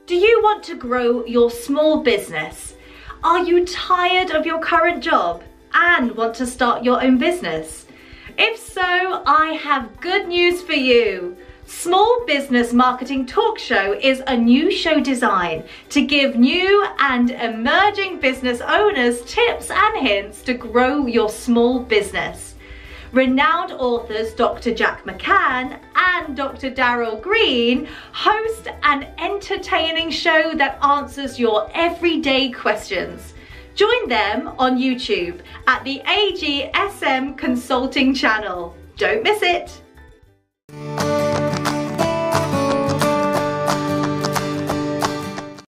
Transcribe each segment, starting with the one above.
Do you want to grow your small business? Are you tired of your current job and want to start your own business? If so, I have good news for you. Small Business Marketing Talk Show is a new show designed to give new and emerging business owners tips and hints to grow your small business. Renowned authors Dr. McCann and Dr. Daryl host an entertaining show that answers your everyday questions. Join them on YouTube at the AGSM Consulting channel. Don't miss it.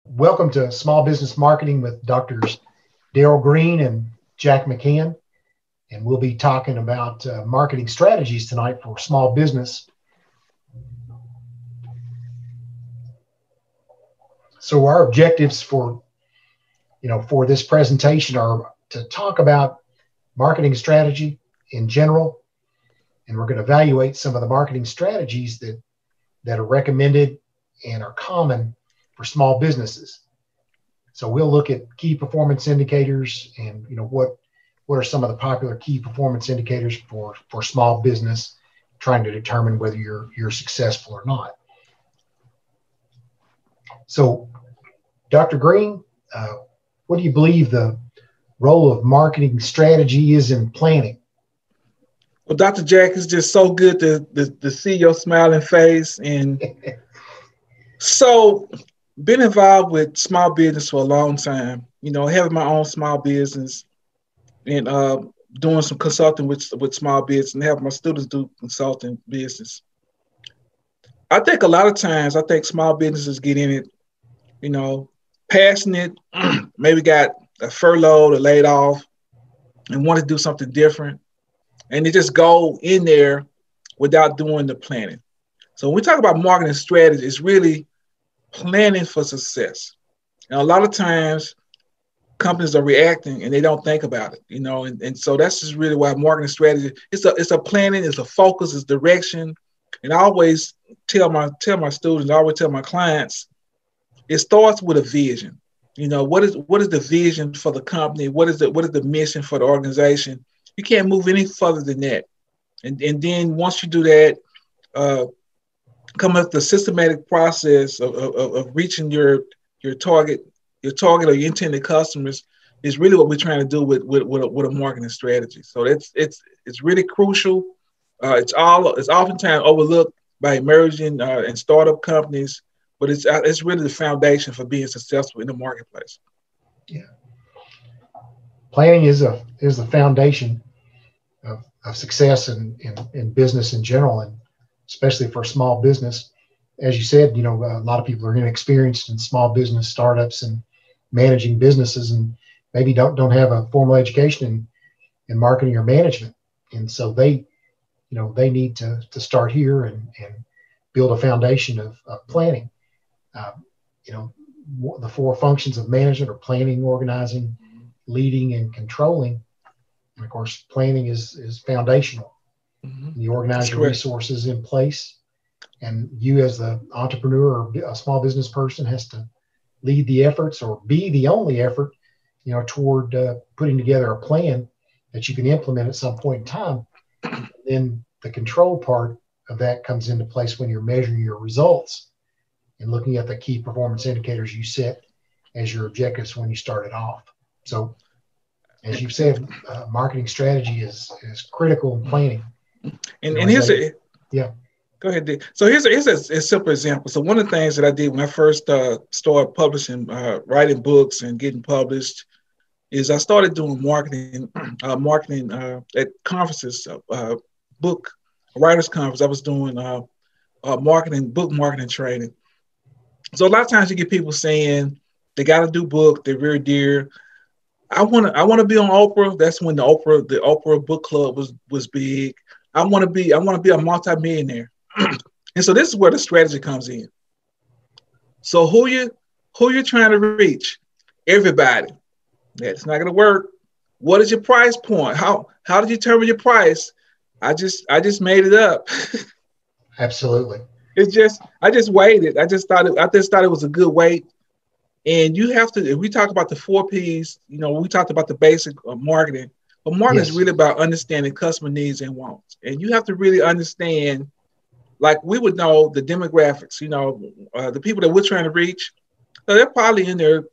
Welcome to Small Business Marketing with Drs. Daryl Green and Jack McCann. And we'll be talking about marketing strategies tonight for small business. So our objectives for this presentation are to talk about marketing strategy in general, and we're going to evaluate some of the marketing strategies that are recommended and are common for small businesses. So we'll look at key performance indicators and what are some of the popular key performance indicators for small business, trying to determine whether you're successful or not. So, Dr. Green, what do you believe the role of marketing strategy is in planning? Well, Dr. Jack, it's just so good to see your smiling face. And so, been involved with small business for a long time, having my own small business, and doing some consulting with small business and having my students do consulting business. I think a lot of times, small businesses get in it, passionate, maybe got a furloughed or laid off and want to do something different. And they just go in there without doing the planning. So when we talk about marketing strategy, it's really planning for success. And a lot of times, companies are reacting and they don't think about it, and so that's just really why marketing strategy, it's a planning, it's a focus, it's direction. And I always tell my students, I always tell my clients, it starts with a vision. What is the vision for the company? What is the mission for the organization? You can't move any further than that. And then once you do that, come up with a systematic process of reaching your target or your intended customers is really what we're trying to do with a marketing strategy. So it's really crucial. It's oftentimes overlooked by emerging and startup companies, but it's really the foundation for being successful in the marketplace. Yeah, planning is the foundation of success in business in general, and especially for small business. As you said, a lot of people are inexperienced in small business startups and managing businesses, and maybe don't have a formal education in marketing or management, and so they need to start here and build a foundation of planning. The four functions of management are planning, organizing, leading, and controlling. And of course, planning is foundational. Mm-hmm. You organize your resources in place, and you as the entrepreneur or a small business person has to lead the efforts or be the only effort, toward putting together a plan that you can implement at some point in time. Then the control part of that comes into place when you're measuring your results and looking at the key performance indicators you set as your objectives when you started off. So, as you've said, marketing strategy is critical in planning. And yeah. Go ahead, Dick. So here's a simple example. So one of the things that I did when I first started publishing, writing books and getting published, is I started doing marketing at conferences, book writers conference. I was doing book marketing training. So a lot of times you get people saying they got to do book, they're very dear. I want to be on Oprah. That's when the Oprah book club was big. I want to be a multimillionaire. And so this is where the strategy comes in. So who you're trying to reach? Everybody. That's not going to work. What is your price point? How did you determine your price? I just made it up. Absolutely. I just waited. I just thought it was a good wait. And you have to, if we talk about the 4 Ps, we talked about the basic marketing, but marketing is really about understanding customer needs and wants. And you have to really understand, like we would know the demographics, the people that we're trying to reach. So they're probably in their,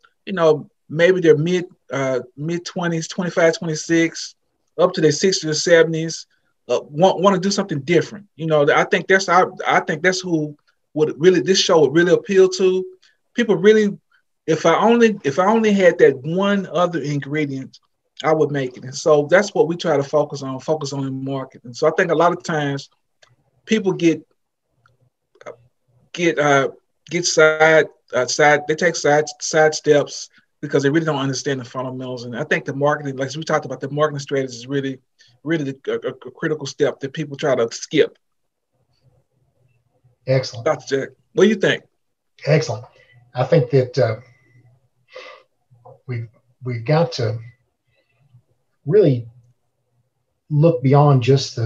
maybe their mid 20s, 25, 26, up to their 60s or 70s, want to do something different. I think that's who this show would really appeal to. People really, if I only had that one other ingredient, I would make it. And so that's what we try to focus on in marketing. So I think a lot of times people get side they take side steps because they really don't understand the fundamentals. And I think the marketing, like we talked about, the marketing strategy is really a critical step that people try to skip. Excellent. Dr. Jack, what do you think? Excellent. I think that we've got to really look beyond just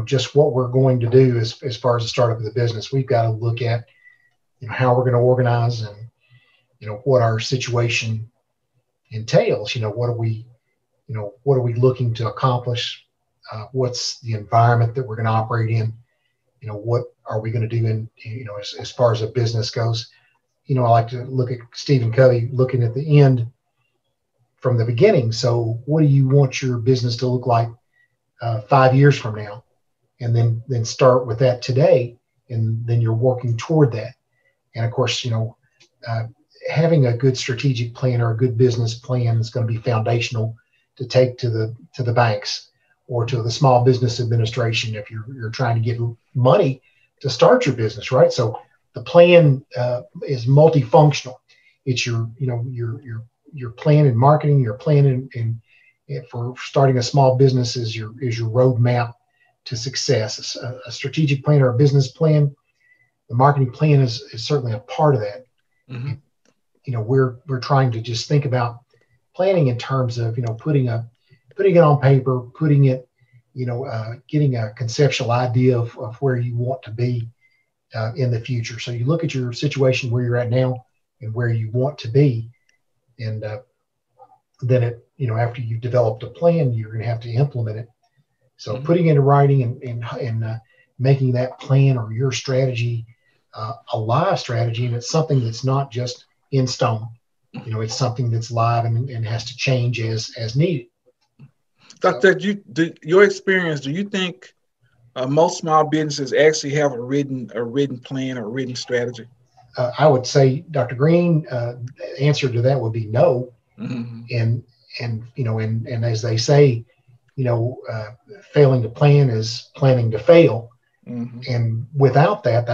just what we're going to do as far as the startup of the business. We've got to look at how we're going to organize and what our situation entails. What are we looking to accomplish? What's the environment that we're going to operate in? What are we going to do in as far as a business goes? I like to look at Stephen Covey looking at the end from the beginning. So what do you want your business to look like 5 years from now? And then start with that today, and then you're working toward that. And of course, having a good strategic plan or a good business plan is going to be foundational to take to the banks or to the Small Business Administration if you're trying to get money to start your business, right? So the plan is multifunctional. It's your plan in marketing, your plan in for starting a small business is your roadmap to success. A strategic plan or a business plan. The marketing plan is certainly a part of that. Mm-hmm. We're trying to just think about planning in terms of putting it on paper, putting it, getting a conceptual idea of where you want to be in the future. So you look at your situation where you're at now and where you want to be, and then after you've developed a plan, you're going to have to implement it. So mm-hmm. putting it in writing and making that plan or your strategy a live strategy, and it's something that's not just in stone. It's something that's live and has to change as needed. Dr. Your experience, do you think most small businesses actually have a written plan or a written strategy? I would say, Dr. Green, the answer to that would be no. Mm-hmm. And as they say, failing to plan is planning to fail. Mm-hmm. And without that,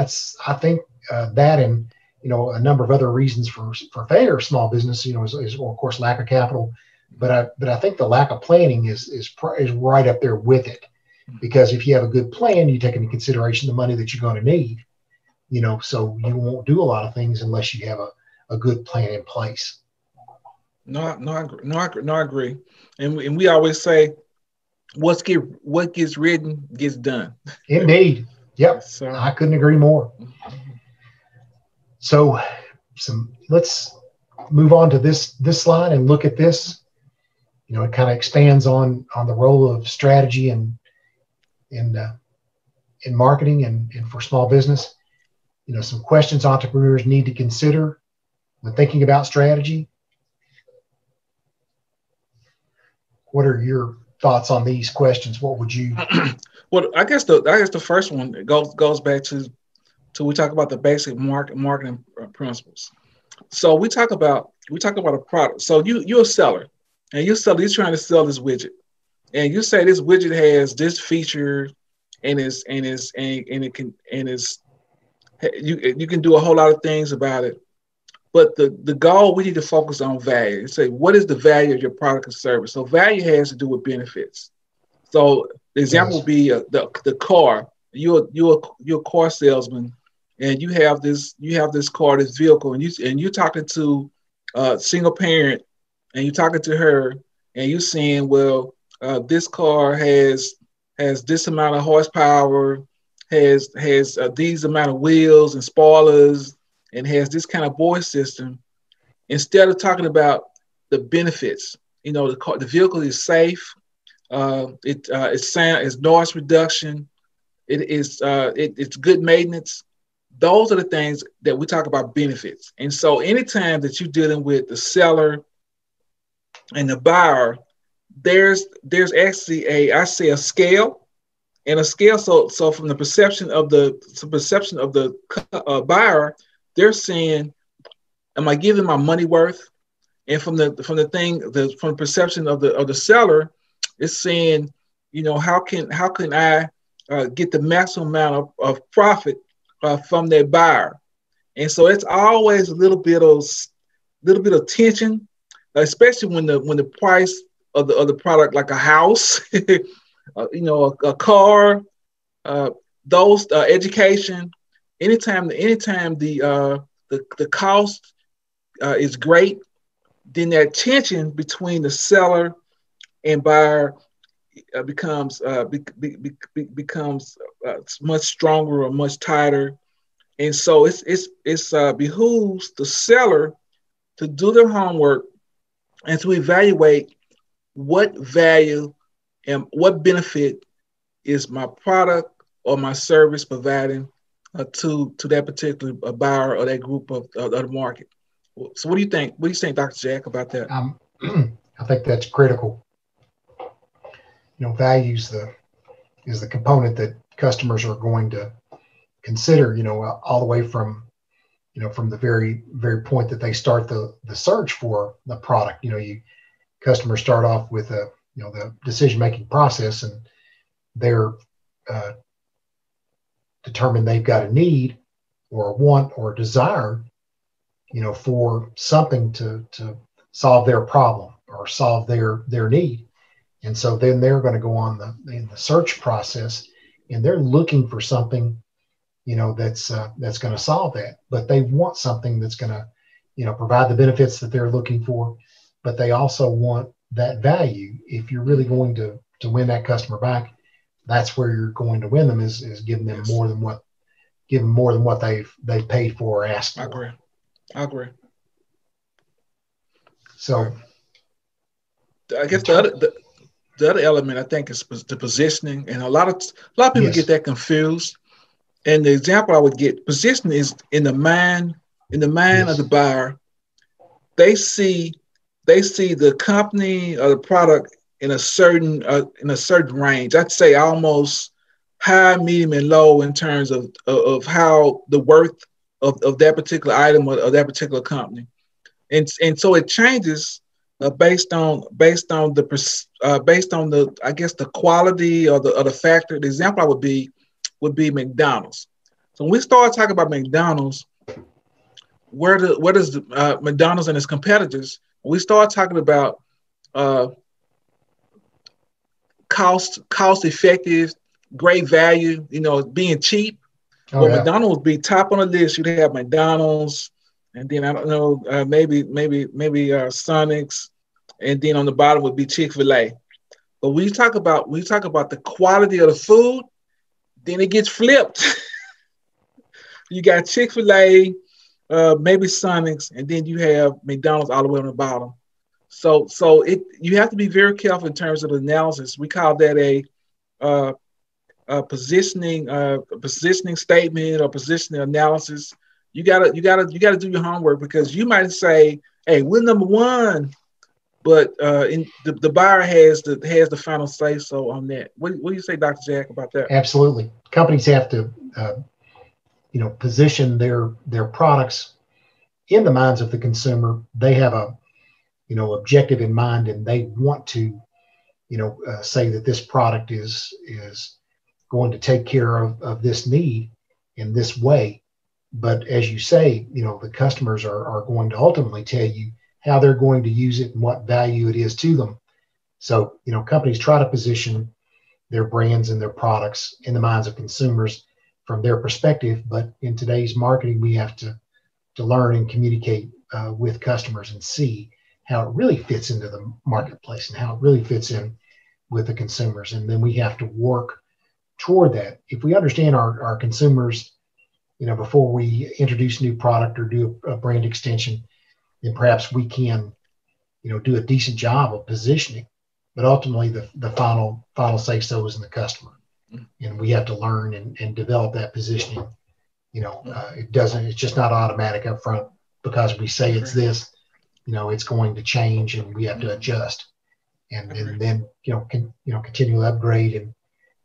I think that and a number of other reasons for failure of small business, is of course lack of capital, but I think the lack of planning is right up there with it, because if you have a good plan, you take into consideration the money that you're going to need, so you won't do a lot of things unless you have a good plan in place. No, I agree. And we always say, what gets written gets done. Indeed. Yep. So I couldn't agree more. So let's move on to this slide and look at this. It kind of expands on the role of strategy and in marketing and for small business. Some questions entrepreneurs need to consider when thinking about strategy. What are your thoughts on these questions? What would you? Well, I guess the first one goes back to we talk about the basic marketing principles. So we talk about a product. So you're a seller, and you're trying to sell this widget, and you say this widget has this feature, you can do a whole lot of things about it. But the goal, we need to focus on value. Say, what is the value of your product or service? So value has to do with benefits. So the example would be the car. You're a car salesman, and you have this car, this vehicle, and you're talking to a single parent, and you're talking to her, and you're saying, well, this car has this amount of horsepower, has these amount of wheels and spoilers and has this kind of voice system, instead of talking about the benefits. The vehicle is safe. It's sound, it's noise reduction. It's good maintenance. Those are the things that we talk about benefits. And so anytime that you're dealing with the seller and the buyer, there's actually a scale and a scale. So from the perception of the buyer, they're saying, am I giving my money worth? And from the perception of the seller, it's saying, how can I get the maximum amount of profit from that buyer? And so it's always a little bit of tension, especially when the price of the product, like a house, a car, those education. Anytime the cost is great, then that tension between the seller and buyer becomes much stronger or much tighter. And so it's behooves the seller to do their homework and to evaluate what value and what benefit is my product or my service providing to that particular buyer or that group of the market. So what do you think? What do you think, Dr. Jack, about that? I think that's critical. Values is the component that customers are going to consider, all the way from the very, very point that they start the search for the product. Customers start off with the decision-making process, and they're determined they've got a need or a want or a desire, for something to solve their problem or solve their need. And so then they're going to go on the search process, and they're looking for something, that's going to solve that. But they want something that's going to, provide the benefits that they're looking for. But they also want that value. If you're really going to win that customer back, that's where you're going to win them is giving them more than what they've paid for or asked for. I agree. So I guess the other element, I think, is the positioning, and a lot of people get that confused. And the example I would get, positioning is in the mind of the buyer. They see the company or the product in a certain range. I'd say almost high, medium, and low in terms of how the worth of that particular item or that particular company, and so it changes based on the I guess the quality or the factor. The example I would be McDonald's. So when we start talking about McDonald's, where does McDonald's and its competitors? When we start talking about cost effective, great value, being cheap. McDonald's would be top on the list. You'd have McDonald's, and then I don't know, maybe Sonic's, and then on the bottom would be Chick-fil-A. But when you talk about the quality of the food, then it gets flipped. You got Chick-fil-A, maybe Sonic's, and then you have McDonald's all the way on the bottom. So you have to be very careful in terms of the analysis. We call that a positioning statement or positioning analysis. You gotta do your homework, because you might say, "Hey, we're number one," but the buyer has the final say so on that. What do you say, Dr. Jack, about that? Absolutely, companies have to position their products in the minds of the consumer. They have a objective in mind, and they want to say that this product is going to take care of this need in this way. But as you say, the customers are going to ultimately tell you how they're going to use it and what value it is to them. So, companies try to position their brands and their products in the minds of consumers from their perspective. But in today's marketing, we have to learn and communicate with customers and see how it really fits into the marketplace and how it really fits in with the consumers. And then we have to work toward that. If we understand our consumers, before we introduce a new product or do a brand extension, then perhaps we can, do a decent job of positioning. But ultimately, the final say so is in the customer, and we have to learn and develop that positioning. It's just not automatic up front because we say it's this. It's going to change, and we have to adjust, and then continue to upgrade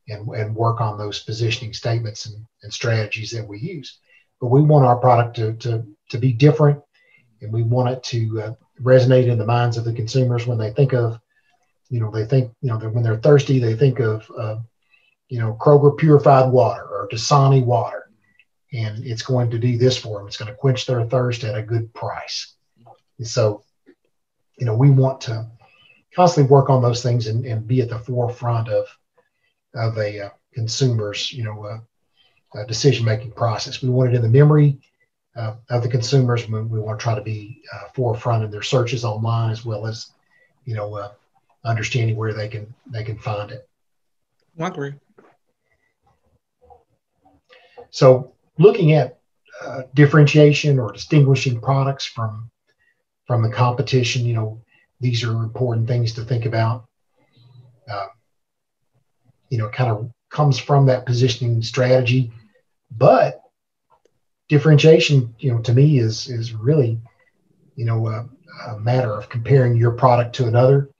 and work on those positioning statements and strategies that we use. But we want our product to be different, and we want it to resonate in the minds of the consumers when they think of, when they're thirsty, they think of, Kroger purified water or Dasani water, and it's going to do this for them. It's going to quench their thirst at a good price. And so, we want to constantly work on those things and be at the forefront of a consumer's, decision-making process. We want it in the memory of the consumers. We want to try to be forefront in their searches online, as well as, understanding where they can find it. I agree. So looking at differentiation or distinguishing products from the competition, these are important things to think about. Kind of comes from that positioning strategy, but differentiation, to me is really, a matter of comparing your product to another.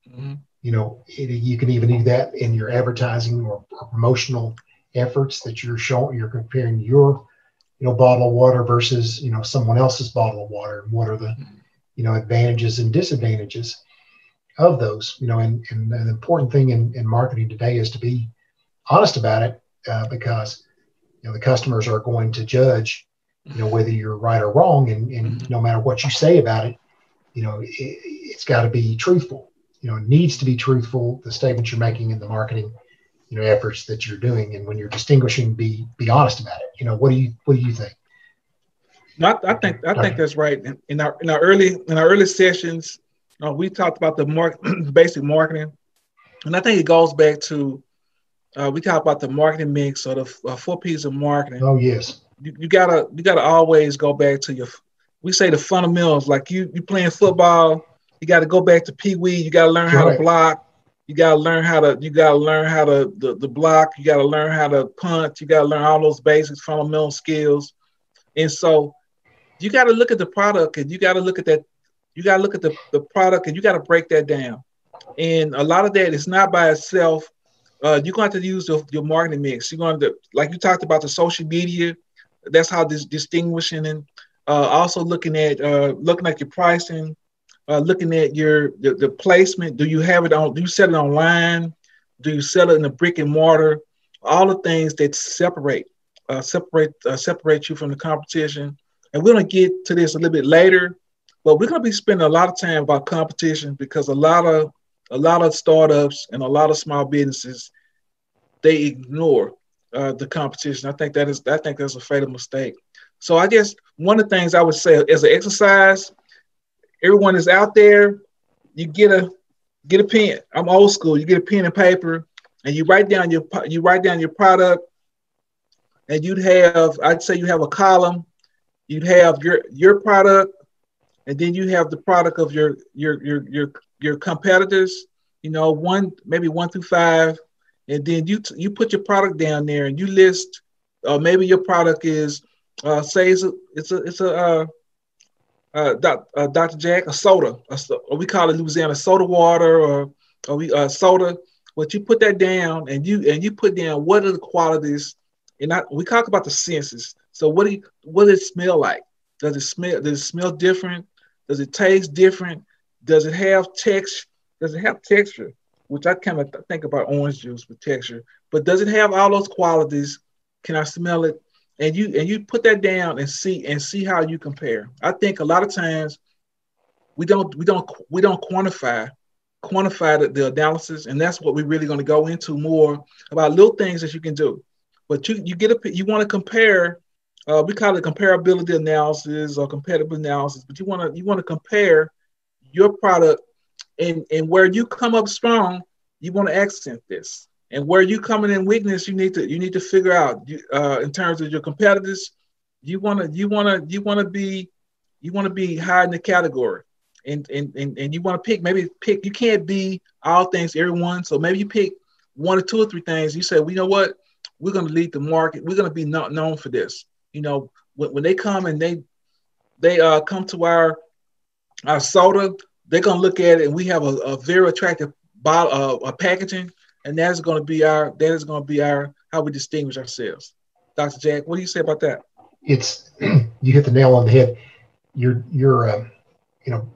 Mm-hmm. You can even do that in your advertising or promotional efforts, that you're comparing your, bottle of water versus, someone else's bottle of water. And what are the, advantages and disadvantages of those, and the important thing in marketing today is to be honest about it, because, the customers are going to judge, whether you're right or wrong. And no matter what you say about it, it's got to be truthful. It needs to be truthful, the statements you're making in the marketing, efforts that you're doing. And when you're distinguishing, be honest about it. What do you think? No, I think that's right. In our early sessions, we talked about the basic marketing, and I think it goes back to we talked about the marketing mix, or the 4 P's of marketing. Oh yes, you gotta always go back to we say the fundamentals. Like you playing football, you got to go back to Pee Wee. You got to learn how to block. You got to learn how to the block. You got to learn how to punt. You got to learn all those basic fundamental skills. And so you got to look at the product, and you got to look at that. You got to look at the product, and you got to break that down. And a lot of that is not by itself. You're going to have to use your marketing mix. You're going to, like you talked about, the social media. That's how this distinguishing, and also looking at your pricing, looking at the placement. Do you have it on? Do you sell it online? Do you sell it in a brick and mortar? All the things that separate you from the competition. And we're going to get to this a little bit later, but we're going to be spending a lot of time about competition, because a lot of startups and a lot of small businesses, they ignore the competition. I think that's a fatal mistake. So I guess one of the things I would say as an exercise, everyone is out there, you get a pen. I'm old school. You get a pen and paper, and you write down your product, and I'd say you have a column. You'd have your product, and then you have the product of your competitors. Maybe 1 through 5, and then you put your product down there, and you list. Maybe your product is say it's a Dr. Jack, a soda, or we call it Louisiana soda water, or soda. But you put that down, and you put down what are the qualities, and we talk about the senses. So what does it smell like? Does it smell different? Does it taste different? Does it have texture? Does it have texture? Which I kind of think about orange juice with texture. But does it have all those qualities? Can I smell it? And you put that down and see how you compare. I think a lot of times we don't quantify the analysis, and that's what we're really going to go into more about, little things that you can do. But you want to compare. We call it comparability analysis or competitive analysis. But you want to compare your product, and where you come up strong, you want to accent this. And where you coming in weakness, you need to figure out in terms of your competitors. You wanna be high in the category, and you want to pick. You can't be all things to everyone. So maybe you pick one or two or three things. You say, well, you know what, we're gonna lead the market. We're gonna be known for this. You know, when they come and they come to our soda, they're gonna look at it, and we have a very attractive bottle packaging. And that is going to be our how we distinguish ourselves. Dr. Jack, what do you say about that? It's you hit the nail on the head. You're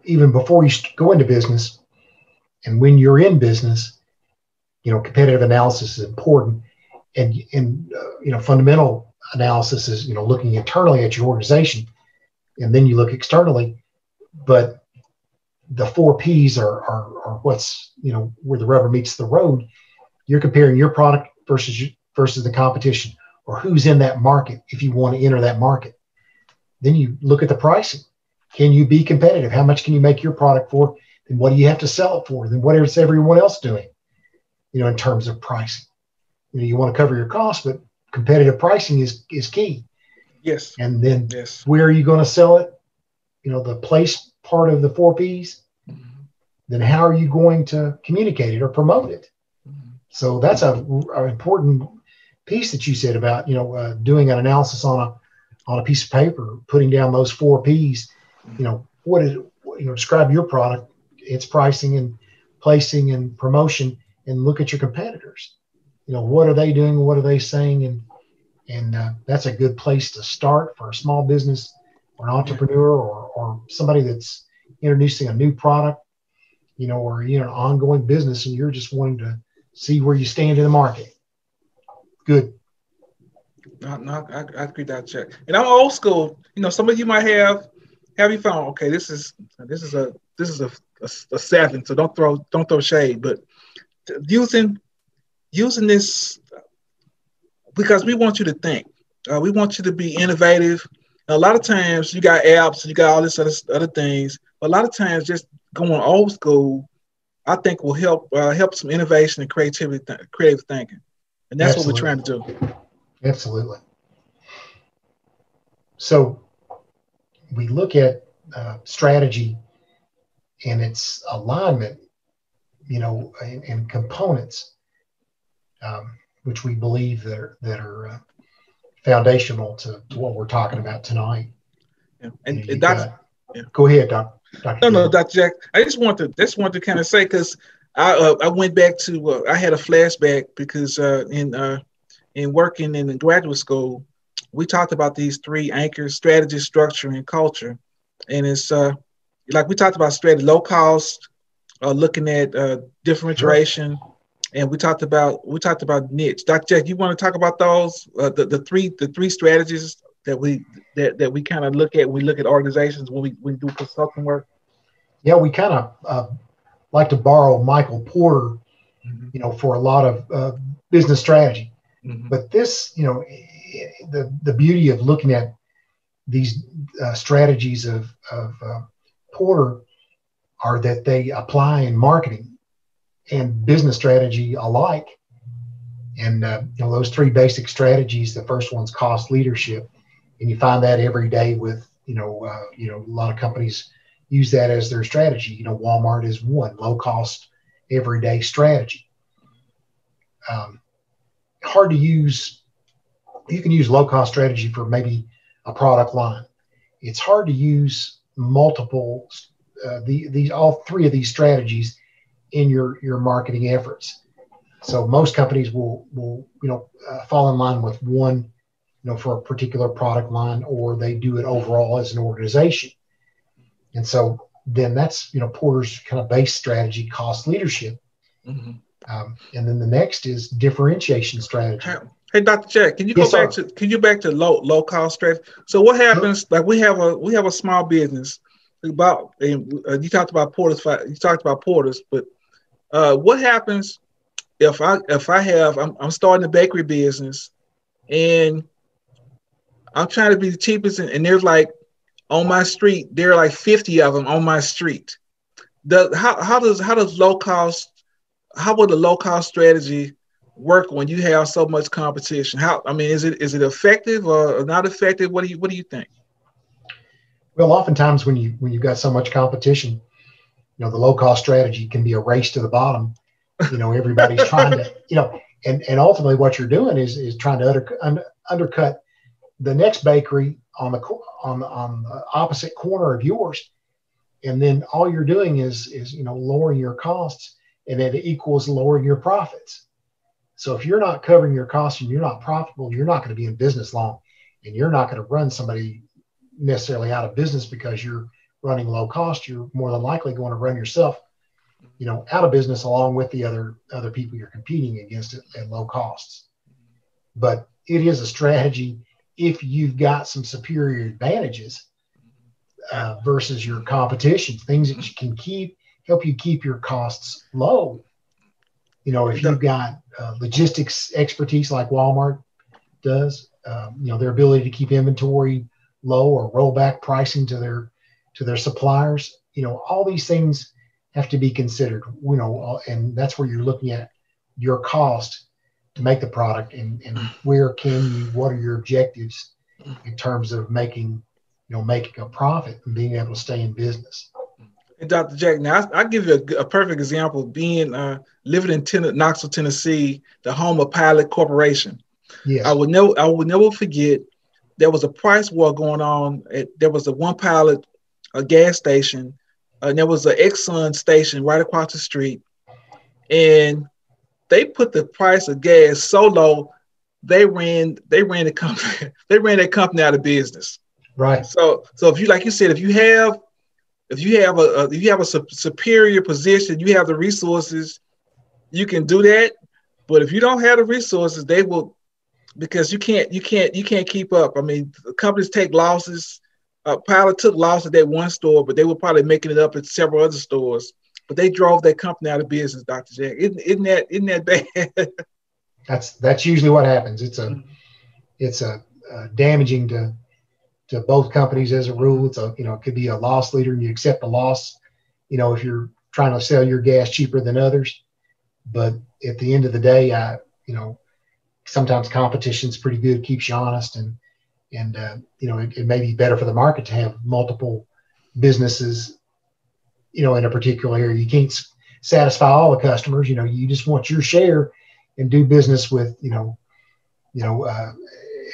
even before you go into business, and when you're in business, competitive analysis is important, and fundamental analysis is looking internally at your organization, and then you look externally. But the 4 Ps are what's where the rubber meets the road. You're comparing your product versus the competition, or who's in that market if you want to enter that market. Then you look at the pricing. Can you be competitive? How much can you make your product for? Then what do you have to sell it for? Then what is everyone else doing, in terms of pricing? You want to cover your costs, but competitive pricing is key. Yes. And then where are you going to sell it? The place part of the 4 Ps. Mm-hmm. Then how are you going to communicate it or promote it? So that's an important piece that you said about, doing an analysis on a piece of paper, putting down those 4 Ps. What is, describe your product, its pricing and placing and promotion, and look at your competitors. What are they doing? What are they saying? And that's a good place to start for a small business or an entrepreneur or somebody that's introducing a new product, or an ongoing business, and you're just wanting to see where you stand in the market. Good. No, I agree with that, Jack. And I'm old school. Some of you might have your phone. Okay, this is a 7. So don't throw shade. But using this, because we want you to think. We want you to be innovative. A lot of times you got apps, you got all this other things. But a lot of times just going old school, I think will help some innovation and creative thinking. And that's Absolutely. What we're trying to do. Absolutely. So we look at strategy and its alignment, and components, which we believe that are foundational to what we're talking about tonight. Yeah. And that's Go ahead, Dr. No, Dr. Jack. I just want to kind of say, because I went back to I had a flashback because in working in the graduate school, we talked about these 3 anchors: strategy, structure, and culture. And it's like we talked about strategy, low cost, looking at differentiation, sure. And we talked about niche. Dr. Jack, you want to talk about those the three strategies that we kind of look at when we look at organizations when we do consulting work? Yeah, we kind of like to borrow Michael Porter, mm-hmm. For a lot of business strategy. Mm-hmm. But this, the beauty of looking at these strategies of Porter are that they apply in marketing and business strategy alike. And those 3 basic strategies. The first one's cost leadership, and you find that every day with a lot of companies use that as their strategy. Walmart is one, low cost, everyday strategy. Hard to use. You can use low cost strategy for maybe a product line. It's hard to use multiple all 3 of these strategies in your marketing efforts. So most companies will fall in line with one, for a particular product line, or they do it overall as an organization. And so then that's, Porter's kind of base strategy, cost leadership. Mm-hmm. And then the next is differentiation strategy. Hey, Dr. Jack, can you go back to low cost strategy? So what happens? Sure. Like we have a small business. You talked about Porter's. But what happens if I'm starting a bakery business and I'm trying to be the cheapest, and there's like on my street, there are like 50 of them on my street. How would the low cost strategy work when you have so much competition? Is it effective or not effective? What do you think? Well, oftentimes when you've got so much competition, the low cost strategy can be a race to the bottom. Everybody's trying to, and ultimately what you're doing is trying to undercut the next bakery on the opposite corner of yours. And then all you're doing is lowering your costs, and it equals lowering your profits. So if you're not covering your costs and you're not profitable, you're not going to be in business long, and you're not going to run somebody necessarily out of business because you're running low cost. You're more than likely going to run yourself, out of business along with the other people you're competing against at low costs. But it is a strategy if you've got some superior advantages versus your competition, things that you can help you keep your costs low. If you've got logistics expertise like Walmart does, their ability to keep inventory low or roll back pricing to their suppliers, all these things have to be considered, and that's where you're looking at your cost to make the product and what are your objectives in terms of making a profit and being able to stay in business. Hey, Dr. Jack, now I'll give you a perfect example of being living in Knoxville, Tennessee, the home of Pilot Corporation. Yes. I would never forget there was a price war going on. There was a One Pilot, a gas station, and there was an Exxon station right across the street. And they put the price of gas so low, they ran the company, they ran their company out of business. Right. So if you, like you said, if you have a superior position, you have the resources, you can do that. But if you don't have the resources, they will, because you can't keep up. I mean, companies take losses. Pilot took losses at that one store, but they were probably making it up at several other stores. But they drove their company out of business, Dr. Jack. Isn't that bad? That's usually what happens. It's damaging to both companies as a rule. It could be a loss leader and you accept the loss, if you're trying to sell your gas cheaper than others. But at the end of the day, sometimes competition's pretty good, keeps you honest, and it may be better for the market to have multiple businesses, in a particular area. You can't satisfy all the customers. You just want your share and do business with,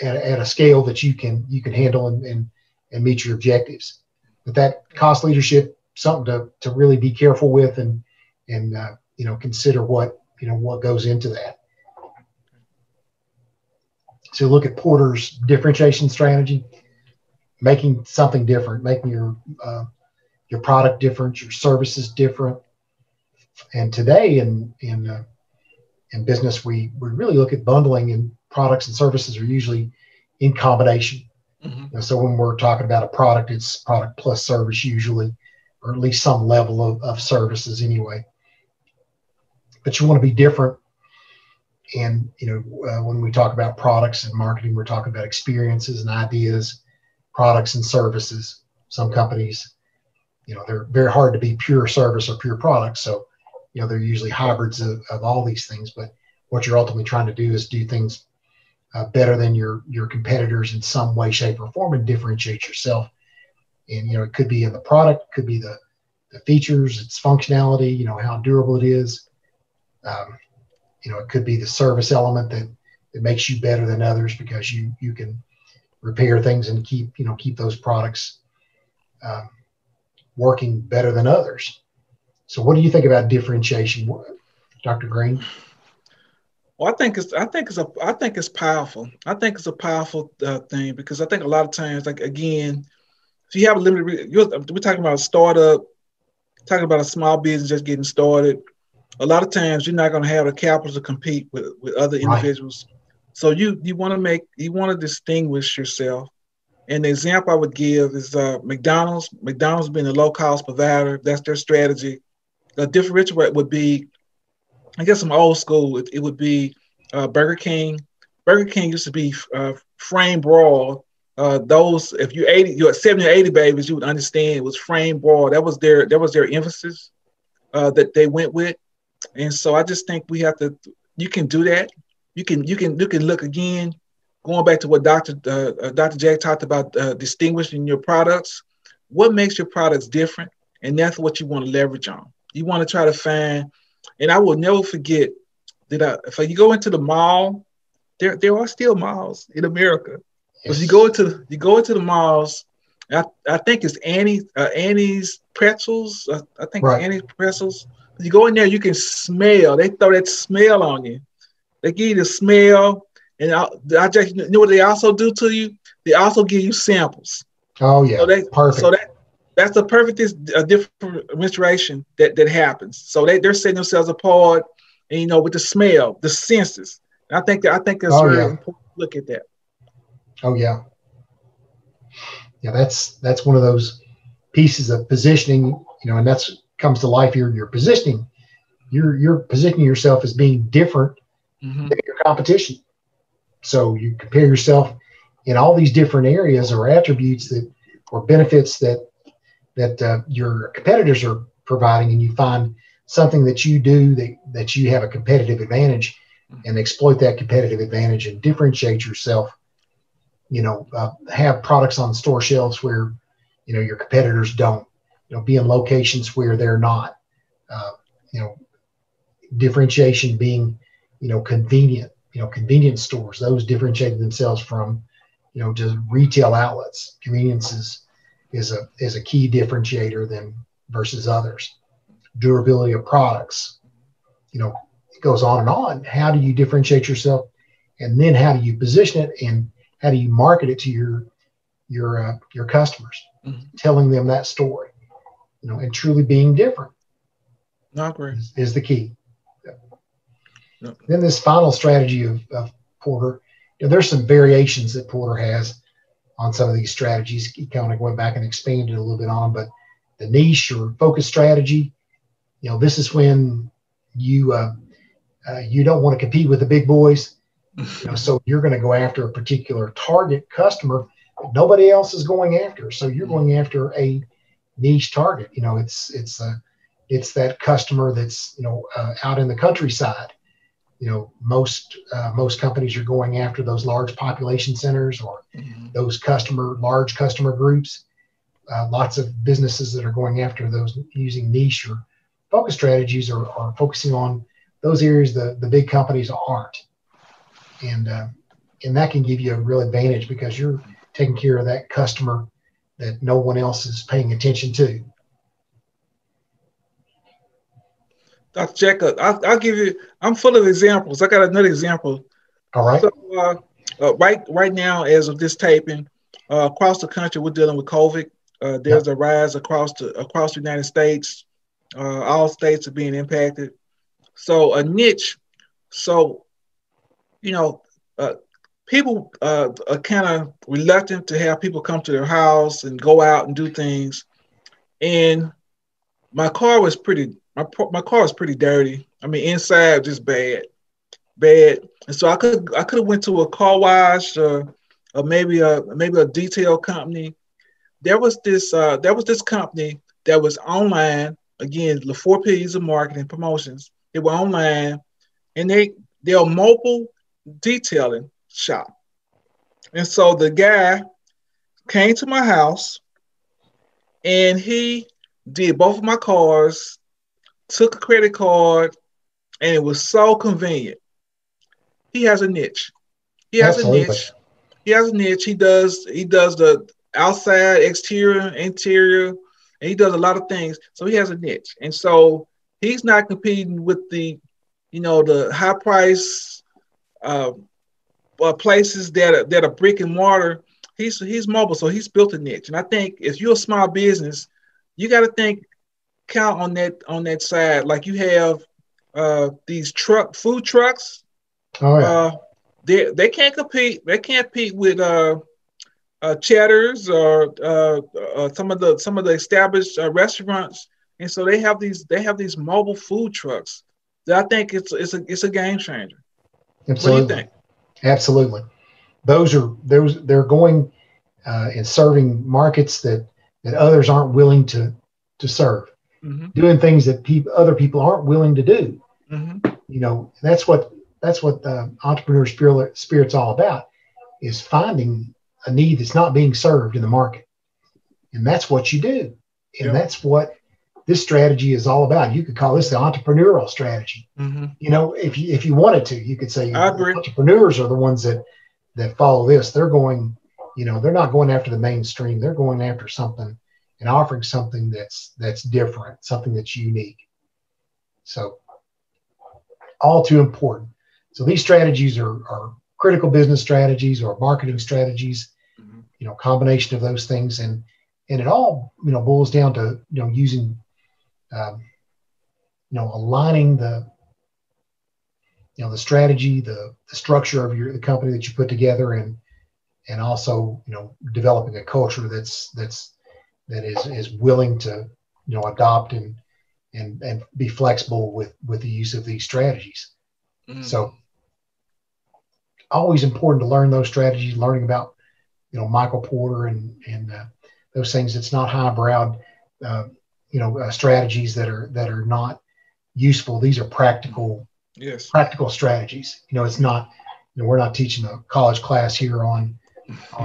at a scale that you can handle and meet your objectives. But that cost leadership, something to really be careful with and consider what goes into that. So look at Porter's differentiation strategy, making something different, making your product different, your services different. And today in business, we really look at bundling, and products and services are usually in combination. Mm-hmm. So when we're talking about a product, it's product plus service usually, or at least some level of services anyway. But you want to be different. And, when we talk about products and marketing, we're talking about experiences and ideas, products and services. Some companies, they're very hard to be pure service or pure product. So, they're usually hybrids of all these things. But what you're ultimately trying to do is do things better than your competitors in some way, shape, or form, and differentiate yourself. And, it could be in the product, could be the features, its functionality, how durable it is. It could be the service element that makes you better than others because you can repair things and keep those products working better than others. So what do you think about differentiation, Dr. Green? Well, I think it's powerful. I think it's a powerful thing because I think a lot of times, like, again, if you have a limited, we're talking about a startup, talking about a small business just getting started. A lot of times you're not going to have the capital to compete with other individuals. Right. So you want to distinguish yourself. And the example I would give is McDonald's. McDonald's being a low cost provider. That's their strategy. The differential would be, I guess, some old school. It would be Burger King. Burger King used to be frame broiled. Those, if you're at 70 or 80 babies, you would understand it was frame broiled. That was their emphasis that they went with. And so I just think we have to, you can do that. You can look again, going back to what Dr. Jack talked about, distinguishing your products. What makes your products different? And that's what you want to leverage on. You want to try to find, and I will never forget that if you go into the mall, there are still malls in America. Yes. But you go into the malls. I think it's Annie's Pretzels. I think right. It's Annie's Pretzels. You go in there, you can smell. They throw that smell on you. They give you the smell, and I just, you know what they also do to you? They also give you samples. Oh yeah, perfect. So that's the perfect differentiation that happens. So they're setting themselves apart, and with the smell, the senses. I think that's very important to look at that. Oh yeah. Yeah, that's one of those pieces of positioning, and that's comes to life here. Your positioning, you're positioning yourself as being different than your competition. So you compare yourself in all these different areas or attributes or benefits that your competitors are providing, and you find something that you do that you have a competitive advantage, and exploit that competitive advantage and differentiate yourself. Have products on store shelves where, your competitors don't, be in locations where they're not, differentiation being, convenient, convenience stores, those differentiating themselves from, just retail outlets. Convenience is a key differentiator versus others. Durability of products, it goes on and on. How do you differentiate yourself? And then how do you position it, and how do you market it to your customers, telling them that story, and truly being different? Not great. Is the key. Yep. Then this final strategy of Porter, there's some variations that Porter has on some of these strategies. He kind of went back and expanded a little bit on, but the niche or focus strategy, this is when you don't want to compete with the big boys. So you're going to go after a particular target customer that nobody else is going after. So you're going after a niche target. It's that customer that's out in the countryside. Most companies are going after those large population centers or those large customer groups. Lots of businesses that are going after those using niche or focus strategies are focusing on those areas the big companies aren't. And that can give you a real advantage because you're taking care of that customer that no one else is paying attention to. Dr. Jacob, I'll give you. I'm full of examples. I got another example. All right. So right now, as of this taping, across the country, we're dealing with COVID. There's a rise across the United States. All states are being impacted. So a niche. So people are kind of reluctant to have people come to their house and go out and do things. And my car was pretty dirty. I mean, inside just bad. And so I could have went to a car wash or maybe a detail company. There was this company that was online. Again, the 4 P's of marketing promotions. They were online, and they're a mobile detailing shop. And so the guy came to my house, and he did both of my cars, took a credit card, and it was so convenient. He has a niche. He does the outside, exterior, interior, and he does a lot of things. So he has a niche. And so he's not competing with the high price places that are brick and mortar. He's mobile, so he's built a niche. And I think if you're a small business, you got to count on that side. Like you have these food trucks. Oh yeah. They can't compete. They can't compete with Cheddar's or some of the established restaurants. And so they have these mobile food trucks that I think it's a game changer. Absolutely. What do you think? Absolutely. They're going and serving markets that others aren't willing to serve, doing things that other people aren't willing to do. That's what the entrepreneur spirit's all about, is finding a need that's not being served in the market. And that's what you do. And that's what this strategy is all about. You could call this the entrepreneurial strategy. You know, if you wanted to, you could say entrepreneurs are the ones that follow this. They're going, you know, they're not going after the mainstream. They're going after something and offering something that's different, something that's unique. So all too important. So these strategies are critical business strategies or marketing strategies, you know, combination of those things. And it all, you know, boils down to, you know, using, you know, aligning the, you know, the strategy, the structure of the company that you put together, and also, you know, developing a culture that is willing to, you know, adopt and be flexible with the use of these strategies. So always important to learn those strategies, learning about, you know, Michael Porter and those things. It's not highbrow, you know, strategies that are not useful. These are practical strategies. You know, it's not, you know, we're not teaching a college class here on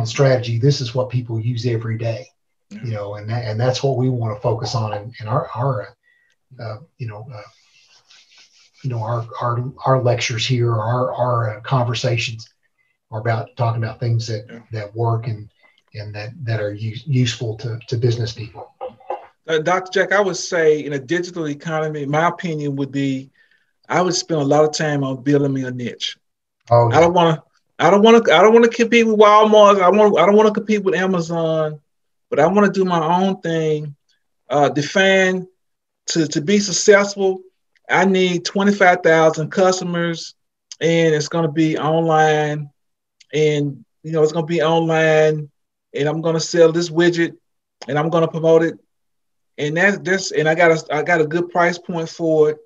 strategy. This is what people use every day, you know, and that's what we want to focus on in our our lectures here, our conversations are about talking about things that work and that are useful to business people. Dr. Jack, I would say in a digital economy, my opinion would be, I would spend a lot of time on building me a niche. Oh, yeah. I don't want to compete with Walmart. I don't want to compete with Amazon, but I want to do my own thing. Define to be successful, I need 25,000 customers, and it's going to be online, and you know, it's going to be online, and I'm going to sell this widget, and I'm going to promote it, and and I got a good price point for it,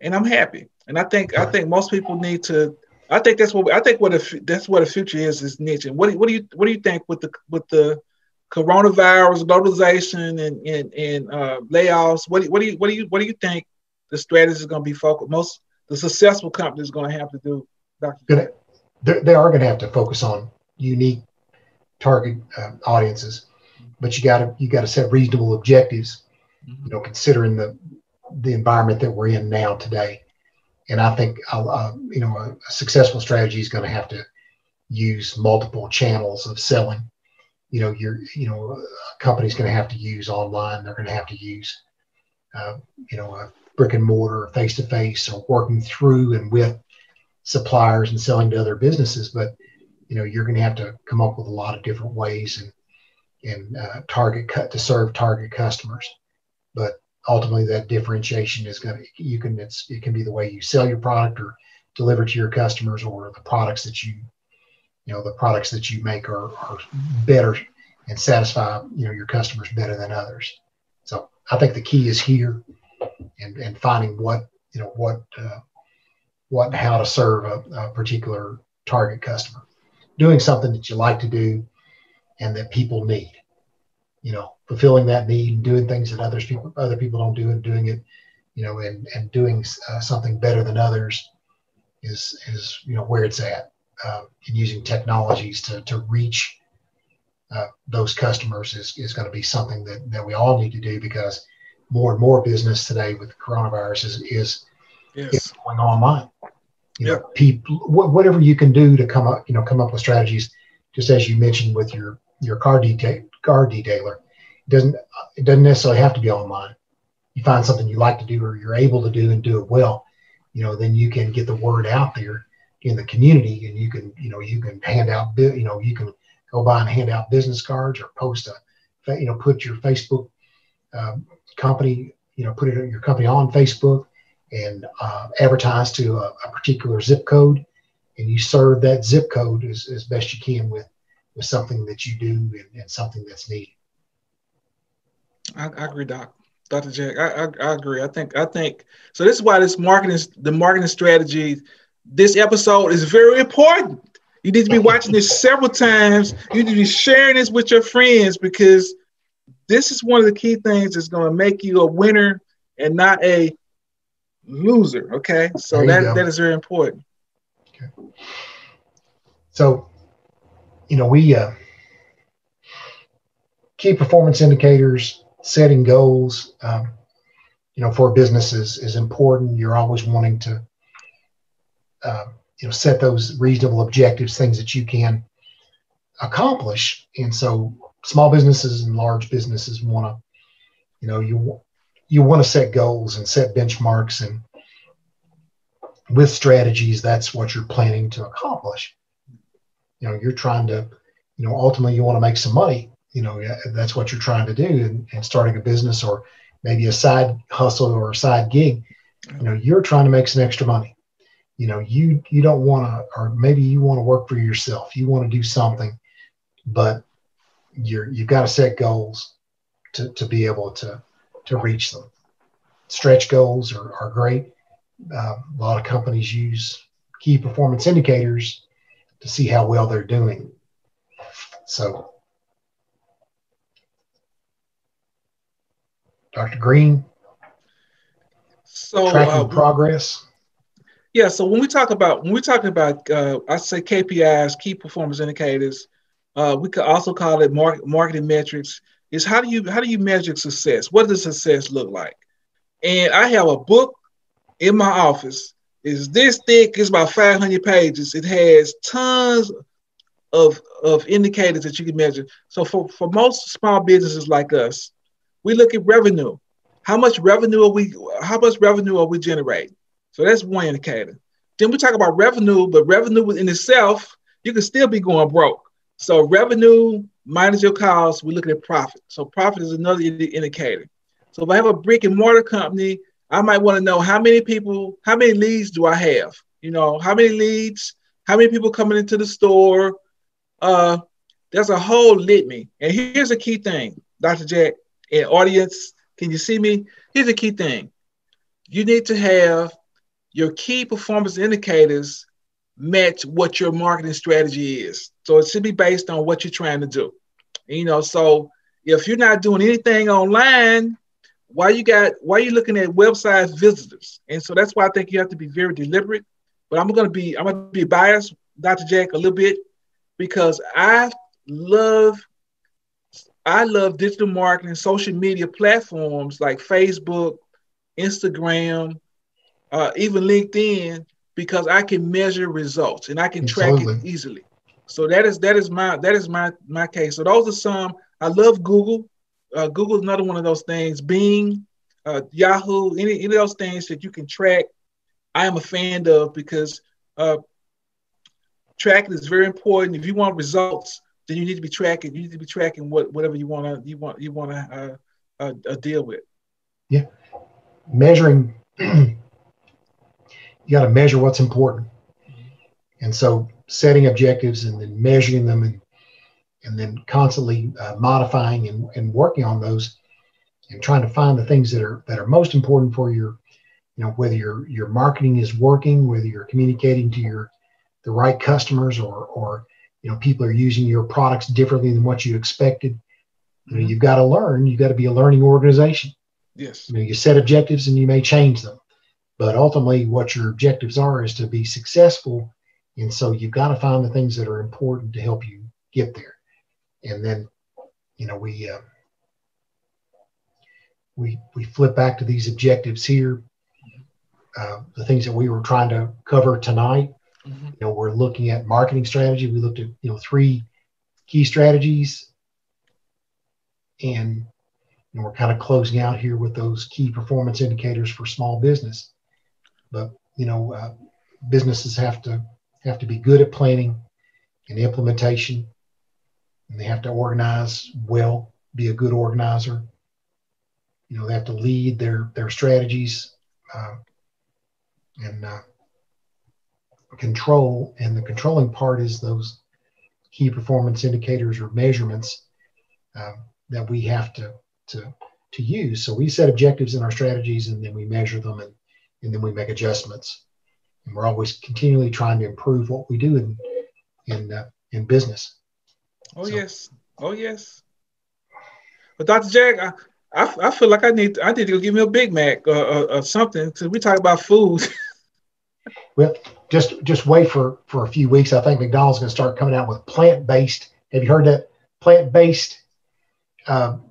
and I'm happy. And I think most people need to. I think that's what the future is niche. And what do you think with the coronavirus, globalization, and layoffs? What do you think the strategy is going to be focused? The successful companies going to have to do, Dr. They are going to have to focus on unique target audiences, but you got to set reasonable objectives. You know, considering the environment that we're in now today. And I think you know, a successful strategy is going to have to use multiple channels of selling. You know, a company's going to have to use online. They're going to have to use you know, a brick and mortar, face to face, or working through and with suppliers and selling to other businesses. But you know, you're going to have to come up with a lot of different ways and to serve target customers. But ultimately, that differentiation is it can be the way you sell your product or deliver to your customers, or the products that you make are better and satisfy, you know, your customers better than others. So I think the key is here and finding how to serve a particular target customer, doing something that you like to do and that people need. You know, fulfilling that need and doing things that other people don't do, and doing it, you know, and doing something better than others is you know, where it's at. And using technologies to reach those customers is going to be something that we all need to do, because more and more business today with the coronavirus is going online. You know, people, whatever you can do to come up with strategies, just as you mentioned with your car detailer. It doesn't necessarily have to be online. You find something you like to do, or you're able to do and do it well, you know, then you can get the word out there in the community, and you can hand out, you can go by and hand out business cards, or put your Facebook company, put your company on Facebook and advertise to a particular zip code, and you serve that zip code as best you can with something that you do and something that's needed. I agree, Dr. Jack. I agree. I think so. This is why the marketing strategy, this episode is very important. You need to be watching this several times. You need to be sharing this with your friends, because this is one of the key things that's going to make you a winner and not a loser. Okay, so that is very important. So, we key performance indicators, setting goals, for a business is important. You're always wanting to, set those reasonable objectives, things that you can accomplish. And so small businesses and large businesses want to, you want to set goals and set benchmarks, and with strategies, that's what you're planning to accomplish. You're trying to, ultimately you want to make some money. That's what you're trying to do, and starting a business or maybe a side hustle or a side gig, you're trying to make some extra money. You don't want to, or maybe you want to work for yourself. You want to do something, but you've got to set goals to be able to reach them. Stretch goals are great. A lot of companies use key performance indicators to see how well they're doing. So, Dr. Green, tracking progress. Yeah. So when we're talking about, I say KPIs, key performance indicators, we could also call it marketing metrics. Is how do you measure success? What does success look like? And I have a book in my office. It's this thick. It's about 500 pages. It has tons of indicators that you can measure. So for most small businesses like us, we look at revenue. How much revenue are we generating? So that's one indicator. Then we talk about revenue, but revenue in itself, you can still be going broke. So revenue minus your costs, we look at profit. So profit is another indicator. So if I have a brick and mortar company, I might want to know how many leads do I have? How many leads, how many people coming into the store? There's a whole litany. And here's a key thing, Dr. Jack and audience, can you see me? Here's a key thing. You need to have your key performance indicators match what your marketing strategy is. So it should be based on what you're trying to do. So if you're not doing anything online, why you looking at website visitors? And so that's why I think you have to be very deliberate. But I'm gonna be biased, Dr. Jack, a little bit, because I love digital marketing, social media platforms like Facebook, Instagram, even LinkedIn, because I can measure results and I can track it easily. So that is my case. So those are some. I love Google. Google is another one of those things. Bing, Yahoo, any of those things that you can track, I am a fan of, because tracking is very important. If you want results, then you need to be tracking. You need to be tracking whatever you want to deal with. Yeah, measuring. You got to measure what's important, and so setting objectives and then measuring them, and then constantly modifying and working on those, and trying to find the things that are most important for your, whether your marketing is working, whether you're communicating to the right customers, or people are using your products differently than what you expected. You've got to learn. You've got to be a learning organization. Yes. You set objectives and you may change them, but ultimately what your objectives are is to be successful. And so you've got to find the things that are important to help you get there. And then, we flip back to these objectives here. The things that we were trying to cover tonight, we're looking at marketing strategy. We looked at, 3 key strategies, and we're kind of closing out here with those key performance indicators for small business. But, businesses have to be good at planning and implementation, and they have to organize well, be a good organizer. They have to lead their strategies, and control. And the controlling part is those key performance indicators or measurements that we have to use. So we set objectives in our strategies, and then we measure them, and then we make adjustments. And we're always continually trying to improve what we do in business. Yes. But Dr. Jack, I feel like I need to go give me a Big Mac or something. So we talk about food. Well, just wait for a few weeks. I think McDonald's going to start coming out with plant-based. Have you heard that? Plant-based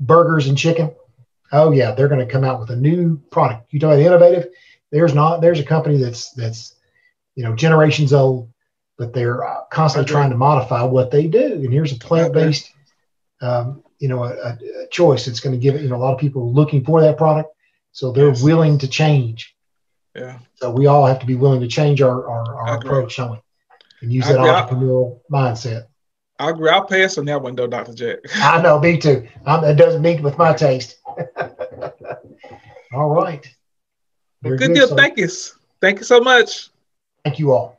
burgers and chicken. Oh yeah, they're going to come out with a new product. You talk about innovative. There's a company that's generations old, but they're constantly trying to modify what they do. And here's a plant-based, a choice that's going to give it. A lot of people are looking for that product, so they're willing to change. Yeah. So we all have to be willing to change our approach, don't we? And use that entrepreneurial mindset. I agree. I'll pass on that one though, Dr. Jack. I know, me too. It doesn't meet with my taste. All right. Well, good deal. Thank you. Thank you so much. Thank you all.